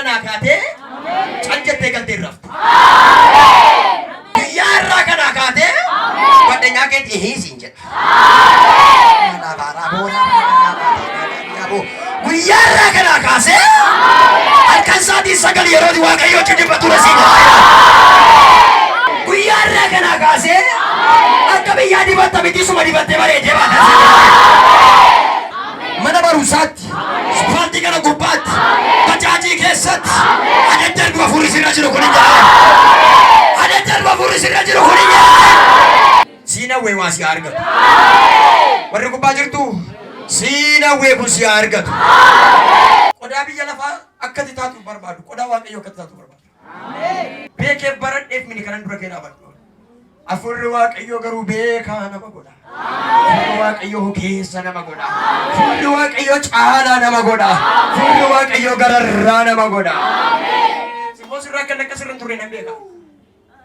kana kaate cancette galte raftu yarra kana kaate wadanya ke hisin jet ala bara bora guyarra kana kaase alkan saati sagal yeroo waaqayyo chidibatu rasina guyarra kana kaase akka biyya dibatta biti suma dibatte bareede baata mana barumsaatti spalti kana gubbaatti bajaajii keessatti adaddan du'a furii sirra jiru kun adaddan du'a furii sirra jiru kun siina wee waa si argatu warri gubbaa jirtu siina wee kun si argatu qodaa biyya lafaa akkati taatu barbaadu qodaa waaqayyo akkati taatu barbaadu beekee baradheef mini kanan dura kee dhaabadhu afurri waaqayyo garuu beekaa nama godha afurri waaqayyo keessa nama godha afurri waaqayyo caalaa nama godha afurri waaqayyo gararraa nama godha simboo sirraa kan akka sirran turre nan beeka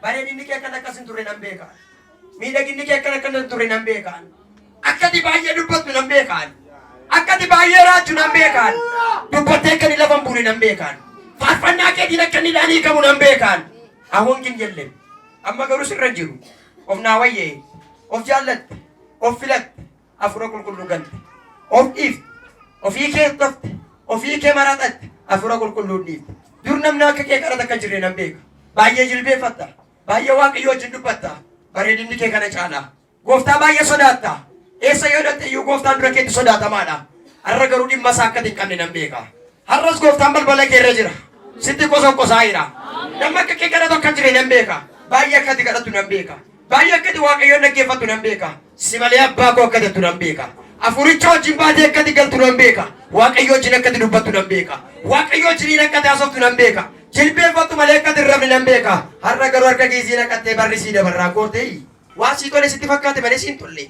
bareedinni kee kan akkas hin turre nan beeka miidhaginni kee kan akkas hin turre nan beeka akkati baay'ee dubbattu nan beekaan akkati baay'ee raajju nan beekaan dubbattee kan lafan buune nan beekaan faarfannaa keetiin akka inni dhaanii qabu nan beekaan ahoon kin jelle amma garuu sirra jiru of naa wayyee of jaallatte of filatte afura qulqulluu galte of dhiifte ofii kee tofte ofii kee maraxatte afura qulqulluu dhiifte dur namni akka kee kadhata kan jirre nan beeka baay'ee jilbeeffatta baay'ee waaqayyo wajjin dubbatta bareedinni kee kana caalaa gooftaa baay'ee sodaatta eessa yoo dhatte iyyuu gooftaan dura keetti sodaatamaadha har'a garuu dhimma isaa akkati hin qabne nan beeka har'as gooftaan balbala kee irra jira sitti qosaa jira namni akka kee kadhatu akka jirre nan beeka baay'ee akkati kadhatu nan beeka baay'ee akkati waaqayyoon dhaggeeffatu nan beeka si malee abbaa koo akka jettu nan beeka afuricha wajjin baatee akkati galtu nan beeka waaqayyo wajjin akkati dubbattu nan beeka waaqayyo wajjin akkati haasoftu nan beeka jilbeeffattu malee akkati hin rafne nan beeka har'a garuu harka keessiin akkattee barrisii dabarraa gootee waan sii tole sitti fakkaate malee siin tolle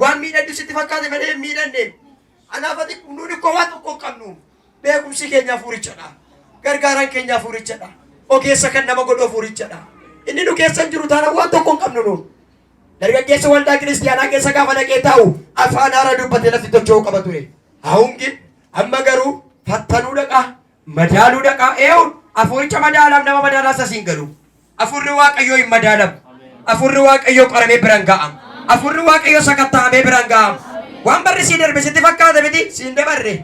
waan miidhagdu sitti fakkaate malee hin miidhanne anaafati nuuni koo waan tokko qabnu beekumsi keenya afurichadha gargaaraan keenya afurichadha ogeessa kan nama godhu afurichadha inni nu keessan jiru taana waan tokko hin qabnu nu dargaggeessa waldaa kiristiyaanaa keessa gaafa dhaqee taa'u afaan haaraa dubbatee lafti tocho'uu qaba ture haungi amma garuu fattanuu dhaqa madaaluu dhaqa ee'uun afuricha madaalaaf nama madaalaa sasiin galu afurri waaqayyoo hin madaalamu afurri waaqayyoo qoramee biraan ga'ama afurri waaqayyoo sakatta'amee biraan ga'ama waan barri sii darbe sitti fakkaate miti siin dabarre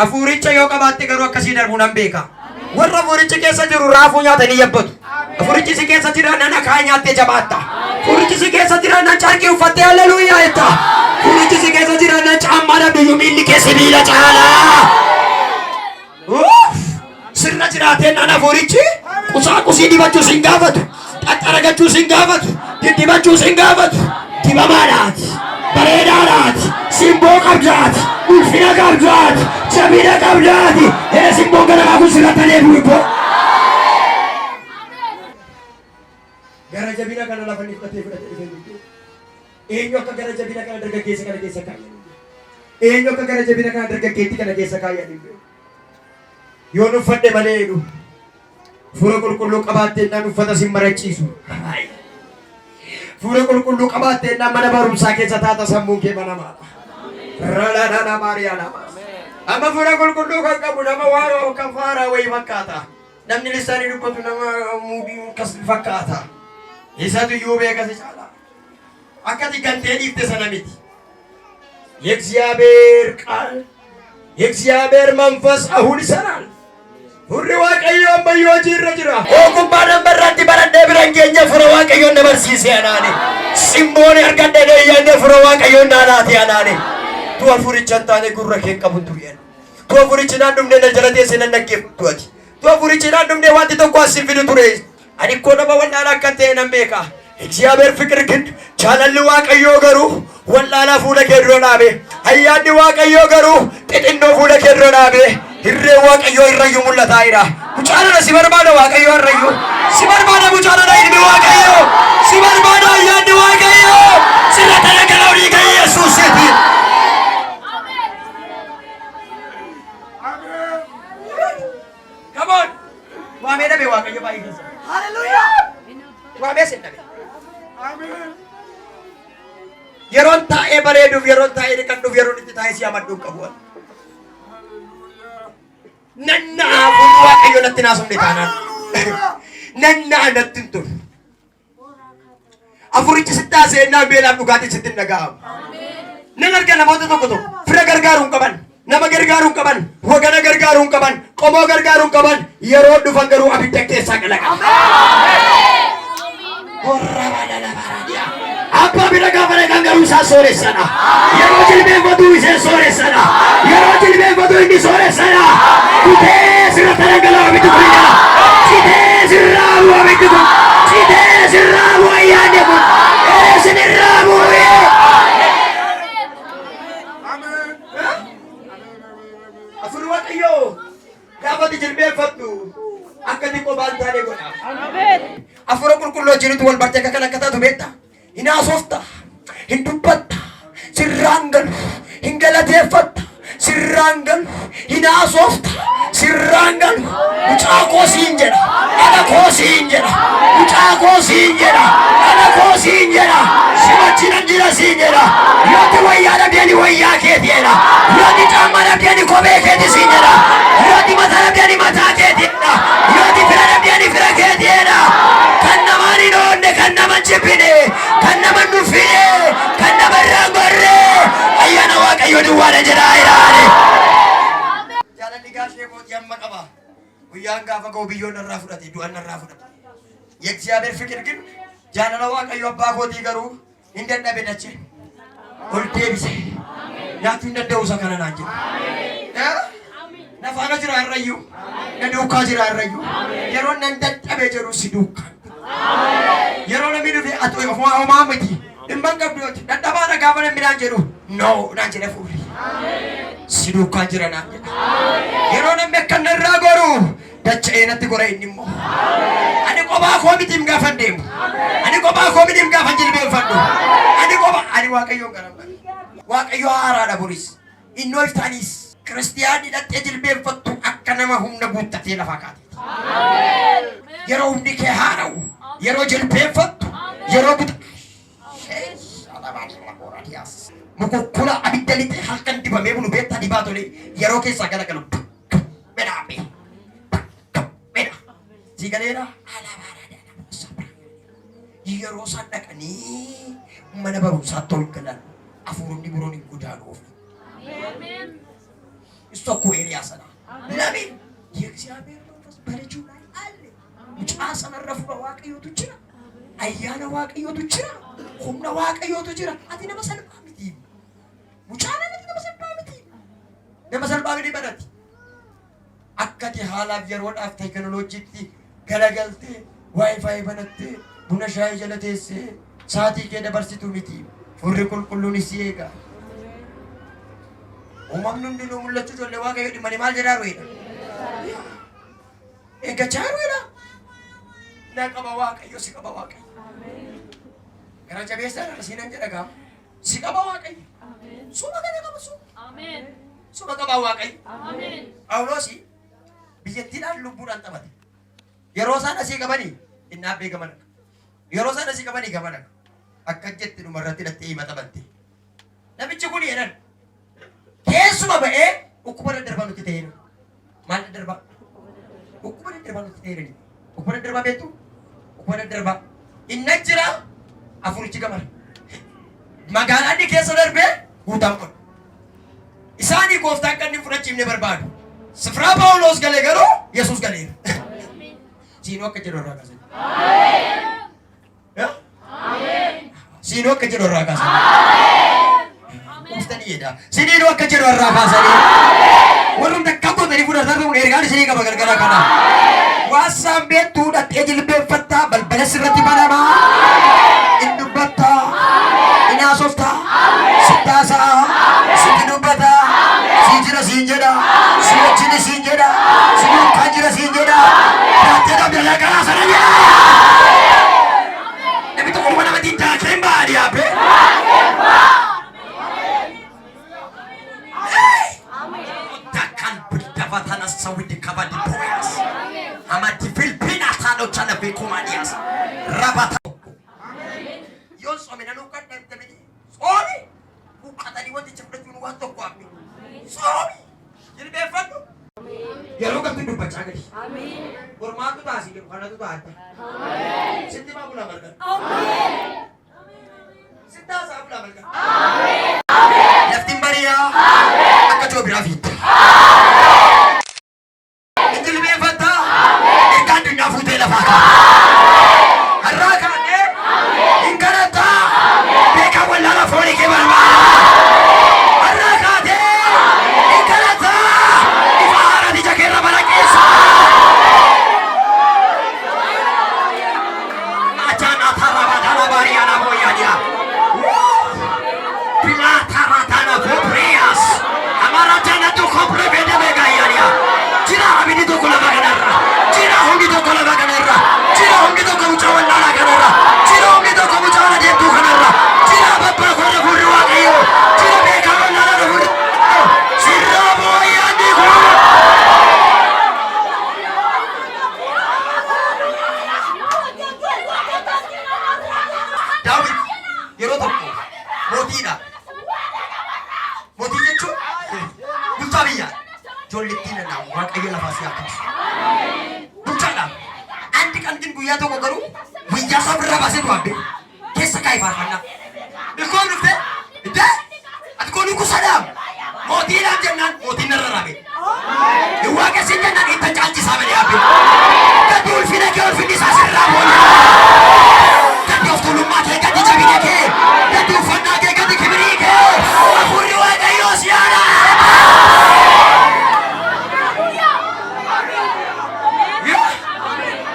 afuricha yoo qabaatte garuu akkasii darbuu nan beeka warra afurichi keessa jiru raafuu nyaatanii yabbatu afurichi si keessa jira nan akaa nyaattee jabaatta afurichi si keessa jira nan carqii uffattee halleluuyaa jetta afurichi si keessa jira nan caammaa dhabduyyu miilli kee sibiila caalaa sirna jiraateen nan afurichi qusaaqusii dibachuu sin gaafatu xaxxaragachuu sin gaafatu diddibachuu sin gaafatu dibamaadhaati bareedaadhaati simboo qabdaati ulfina qabdaati jabina qabdaati simboo ganamaa kun sirratanii bu'ibboo gara jabina kana lafa niftatee fudhatee dhufee nuti eenyu akka gara jabina kana dargaggeessa kana keessa kaayyan eenyu akka gara jabina kana dargaggeetti kana keessa kaayyan yoo nuffadhe malee jedhu fuula qulqulluu qabaatteen naan uffata sin marachiisu fuula qulqulluu qabaatteen naan mana barumsaa keessa taata sammuun kee banamaadha ralaadhaadha maariyaadha amma fuula qulqulluu kan qabu nama waan kan faaraa wayii fakkaata namni lisaanii dubbatu nama muubii kas fakkaata isatu iyyuu beekasi caala akkati gantee dhiifte sana miti የእግዚአብሔር ቃል የእግዚአብሔር መንፈስ አሁን ይሰራል ሁሪ waaqayyo ammayyo jirra jira ogummaa nambarratti baradhee biran keenya fura waaqayyo na barsiise anaani simboon argadhe deeyyanne fura waaqayyo na laati anaani tu afuricha taane gurra kee qabu turiyeen tu afuricha naan dhumne na jala teesse nan dhaggeeffatu ati tu afuricha naan dhumne wanti tokko as fidu ture ani ko nama wallaalaa akka ta'e nan beeka እግዚአብሔር ፍቅር ግን ቻለል waaqayyo garuu wallaalaa fuula kee dura dhaabe ayyaanni waaqayyo garuu xixinnoo fuula kee dura dhaabe hirree waaqayyo irrayyuu mul'ataa jira mucaanana si barbaada waaqayyo irrayyuu si barbaada mucaanana ilmi waaqayyo si barbaada ayyaanni waaqayyo sirra talagalaa olii kan yesuusiiti come on waamee dhabe waaqayyo baay'ee keessa hallelujah waamee sin dhabe yeroon taa'ee bareeduuf yeroon taa'ee dhiqadhuuf yeroon itti taa'ee si amadduuf qabu Nanna kun Waaqayyo natti naasumne taanaan. Nanna natti hin tolu. Afurichi sitti haasa'ennaan beelaaf dhugaatiin sitti hin dhaga'amu. Nan arga namoota tokko tokko fira gargaaruu hin qaban, nama gargaaruu hin qaban, wagana gargaaruu hin qaban, qomoo gargaaruu hin qaban, yeroo dhufan garuu abidda keessaa qalaqan. Abbaa bira gaafa dhaqan garuu isaa sooressana. Yeroo jilbeenfatu ishee sooressana. Yeroo jilbeenfatu inni sooressana. Kutee sirratti dhangala'aa abiddi kun jala. Citee sirraa bu'a abiddi kun. Citee sirraa bu'a ayyaanni kun. Sinirraa bu'ee. Afur Waaqayyoo gaafati jilbeenfattu akka xiqqoo baal taanee godha. Afura qulqulluu wajjinitu wal bartee akka kana akka taatu beektaa? Hin haasofta, hin dubbatta, sirraan galu, hin galateeffatta, sirraan galu, hin haasofta, sirraan galu. Mucaa koo siin jedha, dhala koo siin jedha, mucaa koo siin jedha, dhala koo siin jedha, simachi nan jira siin jedha. Yooti wayyaa dhabdeeni wayyaa keeti jedha, yooti caammaa dhabdeeni kophee keeti siin jedha, yooti mataa dhabdeeni mataa keetiidha, yooti fira dhabdeeni fira keeti jedha. Kan namaan hin oonne, kan naman jibbine, kan naman nuffine, kan naman rangorre, ayyaana Waaqayyoo duwwaadha jedhaa ilaale. Jaalalli gaashee koo jamma qaba. Guyyaan gaafa ga'u biyyoon narraa fudhate, du'an narraa fudhate. Yeegziyaabeer fikir ግን jaalala Waaqayyoo abbaa kootii garuu hin dadhabe dachee. Ol deebise. Nyaatu hin danda'u isa kana naan jedhe. Na faana jira har'ayyuu. Na duukaa jira har'ayyuu. Yeroo nan dadhabee jedhu si duukaa. Yeroo namni dhufe ati homaa miti. Dhimma hin qabdu yooti. Dadhabaadha gaafa namni naan jedhu. No naan jedhe fuudhi. Si duukaa jira naan jedhe. Yeroo namni akka narraa goru dacha'ee natti gora inni immoo. Ani kophaa koo miti hin gaafa deemu. Ani kophaa koo miti hin gaafa jilbeenfadhu. Ani kophaa ani Waaqayyoon garabban. Waaqayyo haaraadha boris. Innoo iftaanis kiristiyaanni dhattee jilbeenfattu akka nama humna guuttatee lafaa kaatee. Yeroo humni kee haara'u, yeroo jilbeenfattu, yeroo buta. Mukukkula abidda lixee halkan dibamee bulu beektaa dibaa tolee yeroo keessaa galagalu. Bedhaabee. Bedha. Si galeera. Yeroo isaan dhaqanii mana barumsaatti ol galan hafuuronni biroon hin godaanuuf. Tokko eriyaa sana. Lami የእግዚአብሔር መንፈስ በልጁ ላይ አለ። ሙጫ ሰነረ fuula Waaqayyootu jira. Ayyaana Waaqayyootu jira. Humna Waaqayyootu jira. Ati nama salphaa miti. Mucaan ati nama salphaa miti. Nama salphaa miti badati. Akka ati haalaaf yeroodhaaf teekinooloojiitti galagaltee waayifaayi banattee buna shaayii jala teessee saatii kee dabarsitu miti. Furri qulqulluun si eega. Uumamni hundinuu mul'achuu ijoollee Waaqayyoo dhimma maal jedhaa ru'edha. Eeggachaa ru'edha. Na qaba Waaqayyo si qaba Waaqayyo. Gara jabeessaa siinan jedha gaama. Si qaba Waaqayyo. Suma kana qaba suma. Suma qaba Waaqayyo. Phaawulosi biyyattiidhaan lubbuudhaan taphate. Yeroo isaan asii qabanii inni abbee gama dhaqa. Yeroo isaan asii qabanii gama dhaqa. Akka jetti dhumarratti hidhattee hima taphante. Namichi kun jedhan keessuma ba'ee dhukkuba daddarbaa nutti ta'eera. Maal daddarbaa? Dhukkuba daddarbaa nutti ta'eerani. Dhukkuba daddarbaa beektu? Dhukkuba daddarbaa. Inna jira afurichi gamara. Magaalaan inni keessa darbee guutaan qaba. Isaanii gooftaan kan inni fudhachiifne barbaadu. Sifiraa Phaawulos galee garuu Yesuus galeera. Siinoo akka jedhu irraa kaasanii. Siinoo akka jedhu irraa kaasanii. Gooftaan jedha. Siinoo akka jedhu irraa kaasanii. Warreen takka gootanii fudhatan ta'uun ergaan isinii qaba gargara kana. Waasaan beektuu dhattee jilbeenfattaa balbala sirratti banamaa. Inni dubbattaa. Inni haasoftaa. Sittaasaa. Sitti dubbataa. Siin jira siin jedha. Si wajjin siin jedha. Si duukaan jira siin jedha. Dhattee dhabdala karaa sana jedha. Namni tokko mana matiin daakeen ba'a dhiyaabe. Takkan berdapatan sawit di kabar di Boyas. Amat di Filipina tano cana bekumanias. Rabata. Yon suami nanukan dan temani. Suami. Bukan tadi wanti cepet menunggu toko kami. Suami. Jadi befan tu. Ya dubbachaa gadi. Gurmaatu taasii jiru kanatu taata. Sitti maa bulaa malkan? Sitti haasaa bulaa malkan? Laftiin bariyaa akka joobiraa fiitta. Injilbeeffattaa ergaa addunyaa fuutee lafaa ka'a. Har'aa kaanee hin kadhattaa beekaa wallaala foonii kee barbaada. Har'aa kaatee hin kadhattaa ifa haaraati jakeerra bara keessa. Ajaana tarabadana bariyaana booyaaniyaa. Pilaataratana Poprias Amaratana tu compre vede megayania Gira abini tu kola baganera Gira hongi tu kola baganera Gira hongi tu kamucawa nala ganera Gira hongi tu kamucawa dia tu ganera Gira bapa kore furu wakayo Gira beka nala na furu Sirra boya di ko David yero tokko mootiidha. Mootii jechuun bulchaa biyyaa ijoollettiin nana waaqayyo lafaa si akkasumas. Bulchaadhaan andi qalbiin guyyaa tokko garuu guyyaa isaa birraa baasee du'abbe keessa kaa'ee faarfannaa. Ilkoon dhuftee iddee ati koonii kusadhaam mootiidhaan jennaan mootiin narra raabe. Waaqessin jennaan itti caalchisaa malee abbe. Gadi ulfina kee ulfinni isaa sirraa boona. Gadi of tuulummaa kee gadi jabina kee gadi uffannaa kee gadi kibrii kee hafuurri waaqayyoo si yaada.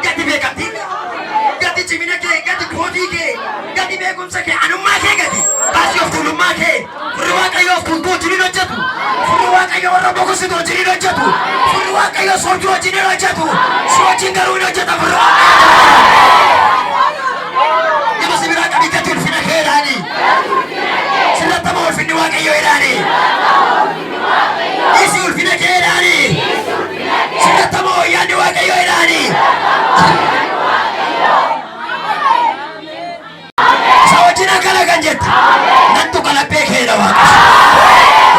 Gadi beekamtii gadi cimina kee gadi kootii kee gadi beekumsa kee anummaa kee gadi baasii of tuulummaa kee furri waaqayyoo of tuultuu wajjiniin hojjetu furri waaqayyoo warra boqositu wajjiniin hojjetu furri waaqayyoo soortuu wajjiniin hojjetu si wajjin garuu hin hojjeta furri waaqayyoo. Sibira kami katul fina khairani Sirata maul fina waaqayyo irani Isi ul fina khairani Sirata maul yani waaqayyo irani Sawajina kala ganjet Nantu kala pekheera waaqas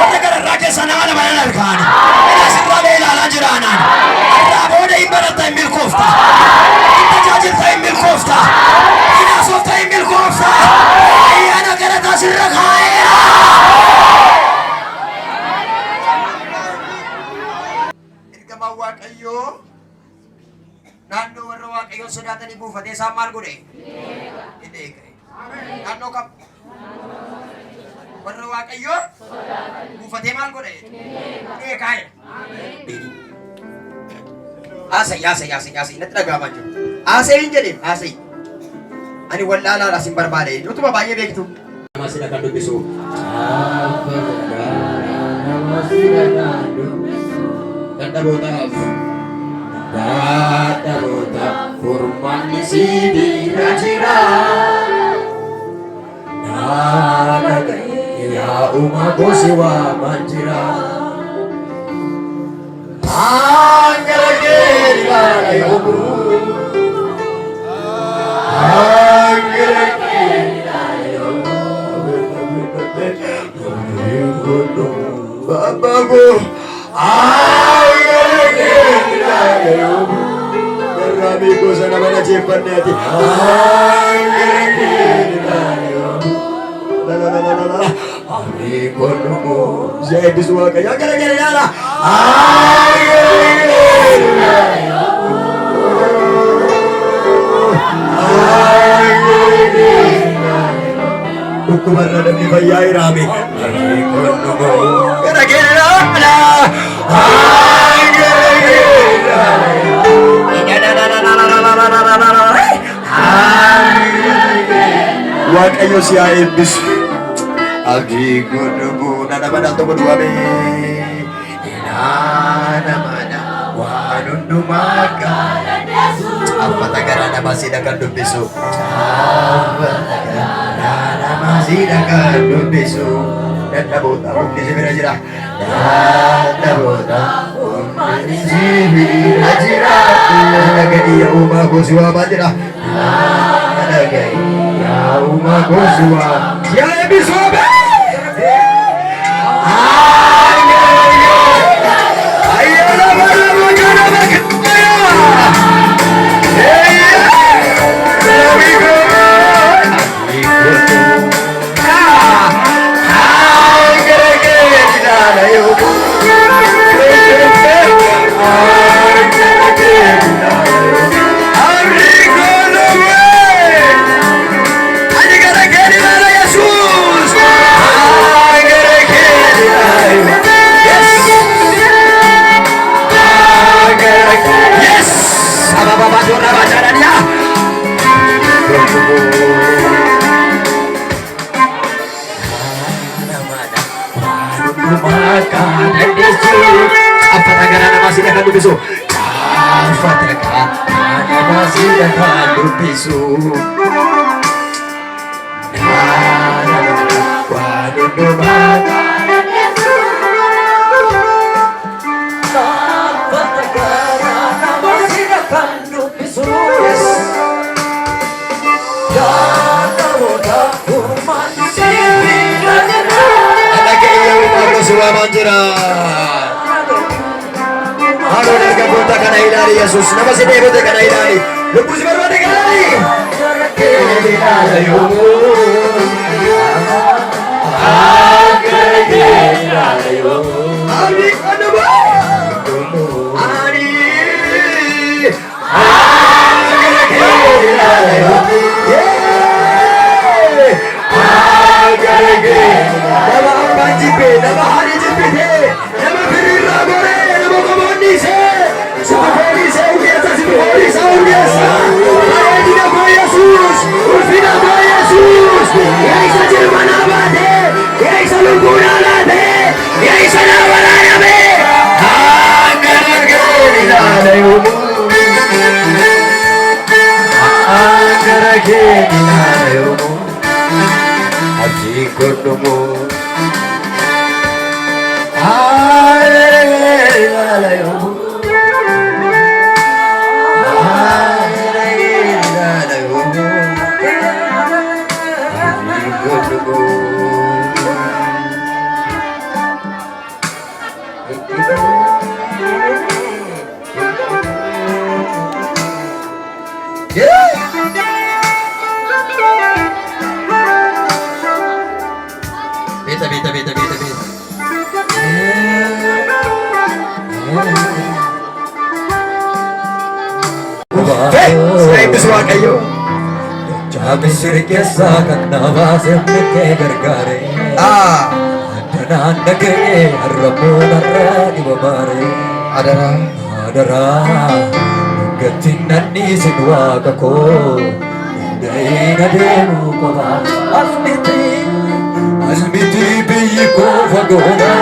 Warra gararraa keessa nama nama nan argaani Ina sirraa beelaalaa jiraanan Irraa booda hin baratta hin milkoofta Hin tajaajilta hin milkoofta Softa imil kofta ayana karata sirra khaira Ergama waaqayyo naannoo warra waaqayyo sodaatanii buufatee isaan maal godhe hidheeke naannoo kam warra waaqayyo buufatee maal godhe hidheekaaya Asay natti dhagaamaa jiru Asay hin jedheef Asay Ani wallaala rasin barbaade utuma baay'ee beektu nama sila kan dubbisu dadhabootaaf furmaanni si bira jira yaa uumaa gosi waamaan jira angara kee ilaala yoomuu Babago, Rami ko sana mana cepat nanti. Ami kono, saya disuruh kaya kaya lah. Hukuman ada di bayai Rami. Ami kono, kaya lah. Waaqayyo si eebbisu abdii godhubu nana mana tokko du'ame nana mana waan hundumaa caafata garaa namaa si kan dubbisu caafata garaa namaa si kan dubbisu dadhaboota humni si bira jira dadhaboota humni si bira jira nagadi yaa uumaa gosi waamaa jira nagadi uma gozua ya ebisobe ayala bara mojana dubbisu gaafataka nama sirrataan dubbisu waan hundumaa gaafataka nama sirrataan dubbisu Suwaman jira. Halo darga kota kana ilali Yesus. Nama si David kana ilali. Lubu si barwade kana ilali. Ani kana ba? Ani. Nama hari jipite, nama firira gore, nama komoni se, suferi se ubiasa, suferi se ubiasa. Ayah tidak kau Yesus, urfina kau Yesus. Ya isa jermana bade, ya isa lungkuna lade, ya isa nawaraya be. Agar geni nadayu, agar geni nadayu, aji kudumu. Beta. Saya itu suara kayu. Jaga sirke sakan navase mete gargare. Adana nagre arramu narra dibare. Adara. Gatinani sinwa kako. Dai nademu kova. Asmiti biyi ko vagona.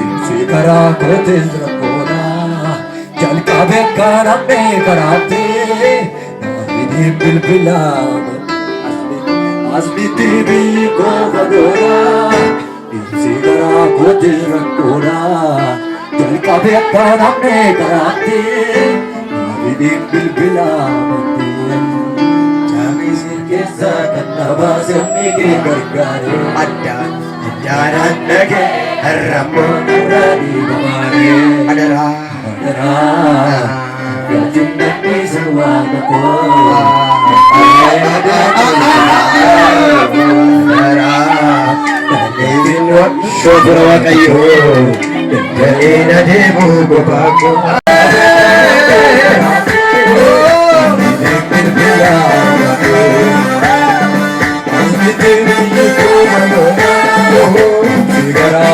Insikara kotis rakona. Jal ka bekara me karate. Navidi bilbilam. Asmiti biyi ko vagona. Insikara kotis rakona. Jal ka bekara me karate. Navidi bilbilam. Navase mikri gargare Adan nage Rambo naradi bamare Adara Gajin nati sarwada ko Adara Nagin wak shobrawa kayo Dalina debu gopako Sigara